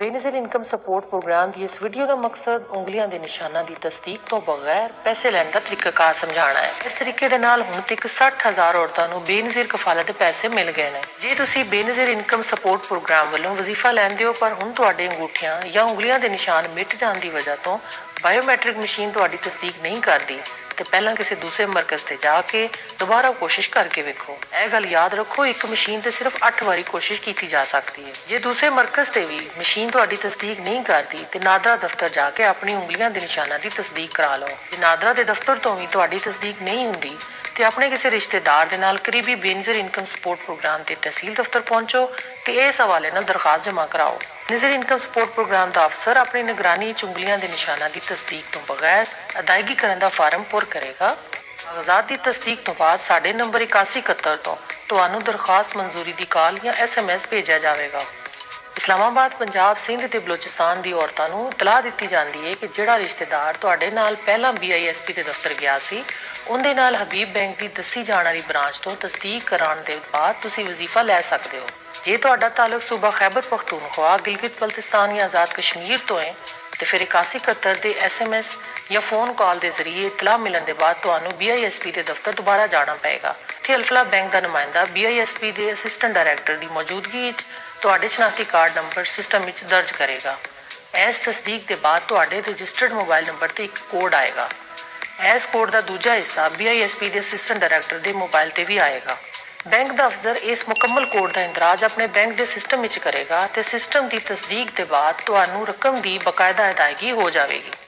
Benazir income support programme ਦੀ ਇਸ video ਦਾ ਮਕਸਦ ਉਂਗਲੀਆਂ ਦੇ ਨਿਸ਼ਾਨਾਂ ਦੀ ਤਸਦੀਕ ਤੋਂ ਬਗੈਰ ਪੈਸੇ ਲੈਣ ਦਾ ਤਰੀਕਾਕਾਰ ਸਮਝਾਉਣਾ ਹੈ। ਇਸ ਤਰੀਕੇ ਦੇ ਨਾਲ ਹੁਣ ਤੱਕ 60,000 ਔਰਤਾਂ ਨੂੰ ਬੇਨਜ਼ੀਰ ਕਫਾਲਤ ਦੇ ਪੈਸੇ ਮਿਲ ਗਏ ਨੇ। ਜੇ ਤੁਸੀਂ ਬੇਨਜ਼ੀਰ ਇਨਕਮ ਸਪੋਰਟ ਪ੍ਰੋਗਰਾਮ ਵੱਲੋਂ ਵਜ਼ੀਫਾ ਲੈਂਦੇ ਹੋ ਪਰ ਹੁਣ ਤੁਹਾਡੇ ਅੰਗੂਠੀਆਂ ਜਾਂ ਉਂਗਲੀਆਂ ਦੇ ਨਿਸ਼ਾਨ ਮਿਟ ਜਾਣ ਦੀ ਵਜ੍ਹਾ ਤੋਂ ਬਾਇਓਮੈਟ੍ਰਿਕ ਮਸ਼ੀਨ ਤੁਹਾਡੀ ਤਸਦੀਕ ਨਹੀਂ ਕਰਦੀ ਤੇ ਪਹਿਲਾਂ ਕਿਸੇ ਦੂਸਰੇ ਮਰਕਜ਼ ਤੇ ਜਾ ਕੇ ਦੁਬਾਰਾ ਕੋਸ਼ਿਸ਼ ਕਰਕੇ ਵੇਖੋ। ਇਹ ਗੱਲ ਯਾਦ ਰੱਖੋ, ਇੱਕ ਮਸ਼ੀਨ ਤੇ ਸਿਰਫ 8 ਵਾਰੀ ਕੋਸ਼ਿਸ਼ ਕੀਤੀ ਜਾ ਸਕਦੀ ਹੈ। ਜੇ ਦੂਸਰੇ ਮਰਕਜ਼ ਤੇ ਵੀ ਮਸ਼ੀਨ ਤੁਹਾਡੀ ਤਸਦੀਕ ਨਹੀਂ ਕਰਦੀ ਤੇ ਨਾਦਰਾ ਦਫ਼ਤਰ ਜਾ ਕੇ ਆਪਣੀ ਉਂਗਲੀਆਂ ਦੇ ਨਿਸ਼ਾਨਾਂ ਦੀ ਤਸਦੀਕ ਕਰਾ ਲਓ। ਜੇ ਨਾਦਰਾ ਦੇ ਦਫ਼ਤਰ ਤੋਂ ਵੀ ਤੁਹਾਡੀ ਤਸਦੀਕ ਨਹੀਂ ਹੁੰਦੀ ਤੇ ਆਪਣੇ ਕਿਸੇ ਰਿਸ਼ਤੇਦਾਰ ਦੇ ਨਾਲ ਕਰੀਬੀ ਬੇਨਜ਼ੀਰ ਇਨਕਮ ਸਪੋਰਟ ਪ੍ਰੋਗਰਾਮ ਤੇ ਤਹਿਸੀਲ ਦਫ਼ਤਰ ਪਹੁੰਚੋ ਤੇ ਇਸ ਹਵਾਲੇ ਨਾਲ ਦਰਖਾਸਤ ਜਮ੍ਹਾਂ ਕਰਾਓ। ਬੇਨਜ਼ੀਰ ਇਨਕਮ ਸਪੋਰਟ ਪ੍ਰੋਗਰਾਮ ਦਾ ਅਫਸਰ ਆਪਣੀ ਨਿਗਰਾਨੀ ਵਿੱਚ ਉਂਗਲੀਆਂ ਦੇ ਨਿਸ਼ਾਨਾਂ ਦੀ ਤਸਦੀਕ ਤੋਂ ਬਗੈਰ ਅਦਾਇਗੀ ਕਰਨ ਦਾ ਫਾਰਮ ਪੁਰ ਕਰੇਗਾ। ਕਾਗਜ਼ਾਤ ਦੀ ਤਸਦੀਕ ਤੋਂ ਬਾਅਦ ਸਾਡੇ ਨੰਬਰ 8171 ਤੋਂ ਤੁਹਾਨੂੰ ਦਰਖਾਸਤ ਮਨਜ਼ੂਰੀ ਦੀ ਕਾਲ ਜਾਂ SMS ਭੇਜਿਆ ਜਾਵੇਗਾ। ਇਸਲਾਮਾਬਾਦ, ਪੰਜਾਬ, ਸਿੰਧ ਤੇ ਬਲੋਚਿਸਤਾਨ ਦੀ ਔਰਤਾਂ ਨੂੰ ਇਤਲਾਹ ਦਿੱਤੀ ਜਾਂਦੀ ਹੈ ਕਿ ਜਿਹੜਾ ਰਿਸ਼ਤੇਦਾਰ ਤੁਹਾਡੇ ਨਾਲ ਪਹਿਲਾਂ BISP ਦੇ ਦਫ਼ਤਰ ਗਿਆ ਸੀ ਉਹਦੇ ਨਾਲ ਹਬੀਬ ਬੈਂਕ ਦੀ ਦੱਸੀ ਜਾਣ ਵਾਲੀ ਬ੍ਰਾਂਚ ਤੋਂ ਤਸਦੀਕ ਕਰਾਉਣ ਦੇ ਬਾਅਦ ਤੁਸੀਂ ਵਜ਼ੀਫਾ ਲੈ ਸਕਦੇ ਹੋ। ਜੇ ਤੁਹਾਡਾ ਤਾਲੁਕ ਸੂਬਾ ਖੈਬਰ ਪਖਤੂਨਖਵਾ, ਗਿਲਗਿਤ ਬਲਤਿਸਤਾਨ ਜਾਂ ਆਜ਼ਾਦ ਕਸ਼ਮੀਰ ਤੋਂ ਹੈ ਤੇ ਫਿਰ 8171 ਦੇ SMS ਜਾਂ ਫੋਨ ਕਾਲ ਦੇ ਜ਼ਰੀਏ ਇਤਲਾਹ ਮਿਲਣ ਦੇ ਬਾਅਦ ਤੁਹਾਨੂੰ BISP ਦੇ ਦਫ਼ਤਰ ਦੁਬਾਰਾ ਜਾਣਾ ਪਏਗਾ। ਇੱਥੇ ਅਲਫਲਾ ਬੈਂਕ ਦਾ ਨੁਮਾਇੰਦਾ BISP ਦੇ ਅਸਿਸਟੈਂਟ ਡਾਇਰੈਕਟਰ ਦੀ ਮੌਜੂਦਗੀ ਵਿੱਚ ਤੁਹਾਡੇ ਸ਼ਨਾਖਤੀ ਕਾਰਡ ਨੰਬਰ ਸਿਸਟਮ ਵਿੱਚ ਦਰਜ ਕਰੇਗਾ। ਇਸ ਤਸਦੀਕ ਦੇ ਬਾਅਦ ਤੁਹਾਡੇ ਰਜਿਸਟਰਡ ਮੋਬਾਈਲ ਨੰਬਰ ਤੇ ਇੱਕ ਕੋਡ ਆਏਗਾ। ਇਸ ਕੋਡ ਦਾ ਦੂਜਾ ਹਿੱਸਾ BISP ਦੇ ਅਸਿਸਟੈਂਟ ਡਾਇਰੈਕਟਰ ਦੇ ਮੋਬਾਈਲ ਤੇ ਵੀ ਆਏਗਾ। ਬੈਂਕ ਦਾ ਅਫਸਰ ਇਸ ਮੁਕੰਮਲ ਕੋਡ ਦਾ ਇੰਦਰਾਜ ਆਪਣੇ ਬੈਂਕ ਦੇ ਸਿਸਟਮ ਵਿੱਚ ਕਰੇਗਾ ਤੇ ਸਿਸਟਮ ਦੀ ਤਸਦੀਕ ਦੇ ਬਾਅਦ ਤੁਹਾਨੂੰ ਰਕਮ ਦੀ ਬਕਾਇਦਾ ਅਦਾਇਗੀ ਹੋ ਜਾਵੇਗੀ।